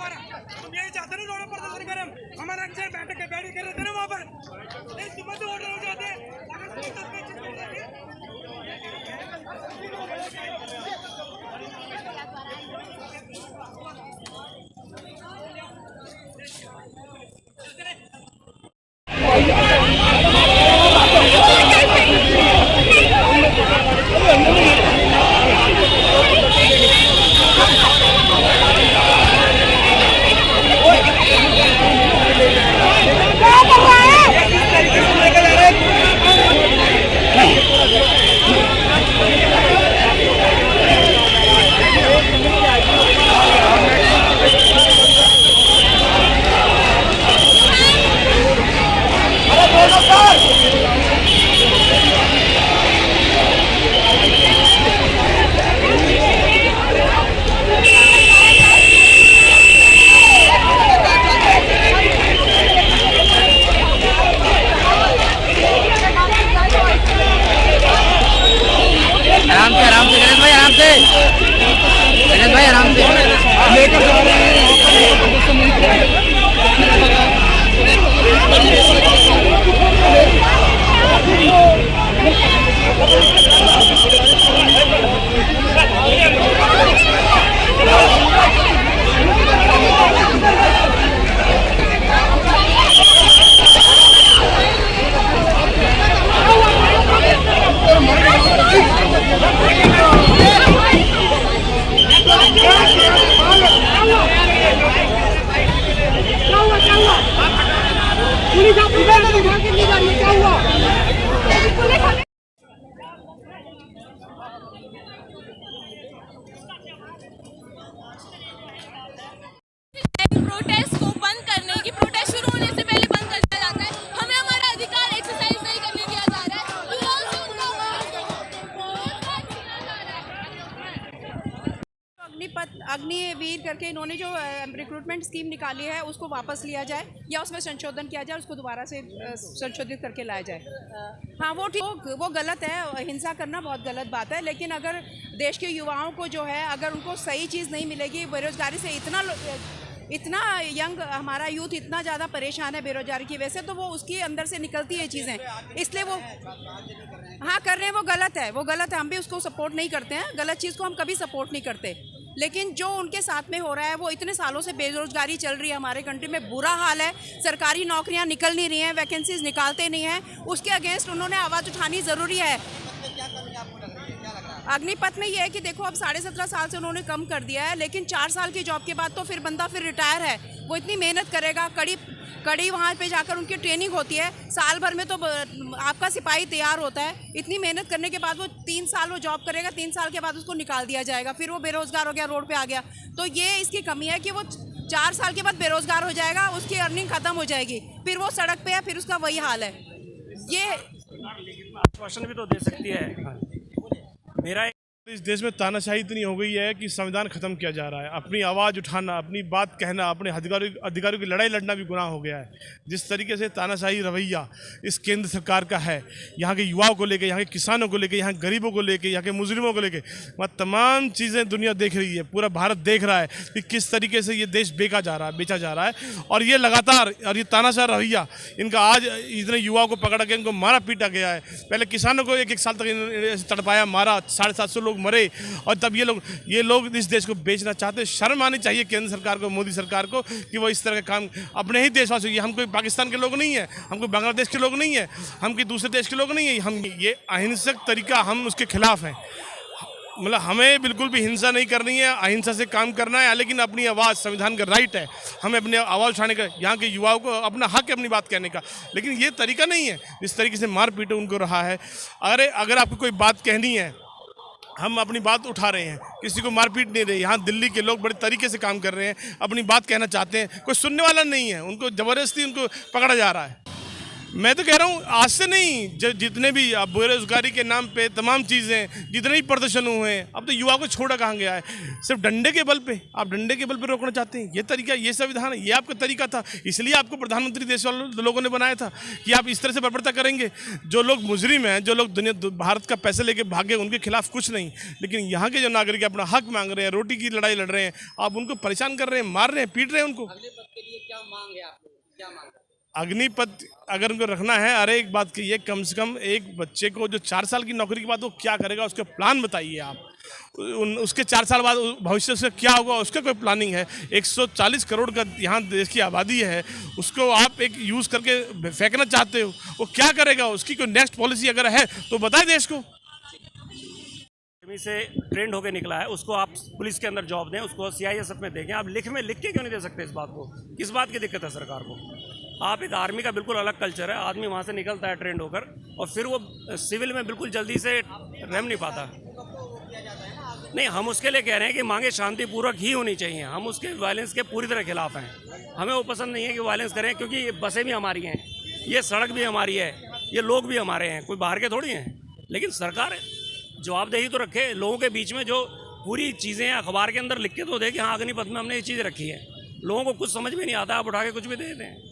हमारा, तुम यही चाहते ना रोड प्रदर्शन करें हम, हमारा अक्सर बैठ के कर रहे थे ना वहाँ पर, नहीं तुम तो ऑर्डर हो जाते हैं। आराम से गणेश भाई, आराम से गणेश भाई, आराम से लेकर जा रहे हैं। प्रोटेस्ट को बंद करने की, प्रोटेस्ट शुरू होने से पहले बंद कर दिया जाता है। हमें हमारा अधिकार एक्सरसाइज नहीं करने दिया जा रहा है। अग्निपथ अग्निवीर करके इन्होंने जो रिक्रूटमेंट स्कीम निकाली है उसको वापस लिया जाए या उसमें संशोधन किया जाए, उसको दोबारा से संशोधित करके लाया जाए। हाँ वो ठीक, वो गलत है, हिंसा करना बहुत गलत बात है, लेकिन अगर देश के युवाओं को जो है अगर उनको सही चीज़ नहीं मिलेगी, बेरोजगारी से इतना यंग हमारा यूथ इतना ज़्यादा परेशान है बेरोजगारी की वजह से, तो वो उसके अंदर से निकलती है चीज़ें, इसलिए वो हाँ कर रहे हैं, वो गलत है, वो गलत है। हम भी उसको सपोर्ट नहीं करते हैं, गलत चीज़ को हम कभी सपोर्ट नहीं करते, लेकिन जो उनके साथ में हो रहा है वो इतने सालों से बेरोजगारी चल रही है, हमारे कंट्री में बुरा हाल है, सरकारी नौकरियां निकल नहीं रही हैं, वैकेंसीज निकालते नहीं हैं, उसके अगेंस्ट उन्होंने आवाज़ उठानी ज़रूरी है। अग्निपथ में ये है कि देखो अब 17.5 साल से उन्होंने कम कर दिया है, लेकिन 4 साल की जॉब के बाद तो फिर बंदा फिर रिटायर है, वो इतनी मेहनत करेगा, कड़ी वहाँ पे जाकर उनकी ट्रेनिंग होती है, साल भर में तो आपका सिपाही तैयार होता है, इतनी मेहनत करने के बाद वो 3 साल वो जॉब करेगा, 3 साल के बाद उसको निकाल दिया जाएगा, फिर वो बेरोजगार हो गया, रोड पे आ गया। तो ये इसकी कमी है कि वो 4 साल के बाद बेरोजगार हो जाएगा, उसकी अर्निंग खत्म हो जाएगी, फिर वो सड़क पे है, फिर उसका वही हाल है। ये आश्वासन भी तो दे सकती है। मेरा इस देश में तानाशाही इतनी हो गई है कि संविधान खत्म किया जा रहा है। अपनी आवाज़ उठाना, अपनी बात कहना, अपने अधिकारियों की लड़ाई लड़ना भी गुनाह हो गया है। जिस तरीके से तानाशाही रवैया इस केंद्र सरकार का है, यहाँ के युवाओं को लेके, यहाँ के किसानों को लेके, यहाँ गरीबों को लेके, यहाँ के मुजरिमों को लेके, वह तमाम चीज़ें दुनिया देख रही है, पूरा भारत देख रहा है कि किस तरीके से ये देश बेचा जा रहा है। और ये लगातार, और ये तानाशाह रवैया इनका, आज इतने युवाओं को पकड़ के इनको मारा पीटा गया है। पहले किसानों को 1-1 साल तक तड़पाया, मारा, 750 लोग मरे, और तब ये लोग इस देश को बेचना चाहते। शर्म आनी चाहिए केंद्र सरकार को, मोदी सरकार को, कि वो इस तरह का काम अपने ही देशवासियों, हम कोई पाकिस्तान के लोग नहीं है, हम कोई बांग्लादेश के लोग नहीं है, हम कोई दूसरे देश के लोग नहीं है, हम ये अहिंसक तरीका, हम उसके खिलाफ हैं। मतलब हमें बिल्कुल भी हिंसा नहीं करनी है, अहिंसा से काम करना है, लेकिन अपनी आवाज़, संविधान का राइट है, हमें अपनी आवाज़ उठाने का, यहाँ के युवाओं को अपना हक है अपनी बात कहने का, लेकिन ये तरीका नहीं है जिस तरीके से मार पीट उनको रहा है। अगर आपको कोई बात कहनी है, हम अपनी बात उठा रहे हैं, किसी को मारपीट नहीं रहे। यहाँ दिल्ली के लोग बड़े तरीके से काम कर रहे हैं, अपनी बात कहना चाहते हैं, कोई सुनने वाला नहीं है, उनको ज़बरदस्ती उनको पकड़ा जा रहा है। मैं तो कह रहा हूँ आज से नहीं, जितने भी अब बेरोजगारी के नाम पे तमाम चीज़ें, जितने भी प्रदर्शन हुए हैं, अब तो युवा को छोड़ा कहाँ गया है? सिर्फ डंडे के बल पे, आप डंडे के बल पे रोकना चाहते हैं? ये तरीका, ये संविधान है, ये आपका तरीका था, इसलिए आपको प्रधानमंत्री देश वाले लोगों ने बनाया था कि आप इस तरह से बर्बरता करेंगे। जो लोग मुजरिम हैं, जो लोग भारत का पैसे लेके भागे, उनके खिलाफ कुछ नहीं, लेकिन यहाँ के जो नागरिक अपना हक मांग रहे हैं, रोटी की लड़ाई लड़ रहे हैं, आप उनको परेशान कर रहे हैं, मार रहे हैं, पीट रहे हैं उनको। अग्निपथ अगर उनको रखना है, अरे एक बात कहिए, कम से कम एक बच्चे को जो 4 साल की नौकरी के बाद वो क्या करेगा, उसका प्लान बताइए आप। उसके 4 साल बाद भविष्य से क्या होगा, उसका कोई प्लानिंग है? 140 करोड़ का यहाँ देश की आबादी है, उसको आप एक यूज़ करके फेंकना चाहते हो, वो क्या करेगा? उसकी कोई नेक्स्ट पॉलिसी अगर है तो बताए देश को। से ट्रेंड होकर निकला है, उसको आप पुलिस के अंदर जॉब दें, उसको CISF में देंगे। आप लिख के क्यों नहीं दे सकते इस बात को? किस बात की दिक्कत है सरकार को? आप एक आर्मी का बिल्कुल अलग कल्चर है, आदमी वहाँ से निकलता है ट्रेंड होकर और फिर वो सिविल में बिल्कुल जल्दी से रह नहीं पाता। नहीं, हम उसके लिए कह रहे हैं कि मांगे शांतिपूर्वक ही होनी चाहिए। हम उसके वायलेंस के पूरी तरह खिलाफ हैं। हमें वो पसंद नहीं है कि वायलेंस करें, क्योंकि ये बसें भी हमारी हैं, ये सड़क भी हमारी है, ये लोग भी हमारे हैं, कोई बाहर के थोड़ी हैं। लेकिन सरकार जवाबदेही तो रखे, लोगों के बीच में जो पूरी चीज़ें अखबार के अंदर लिख के तो दे कि हाँ अग्निपथ में हमने ये चीज़ रखी है। लोगों को कुछ समझ में नहीं आता, आप उठा के कुछ भी दे दें।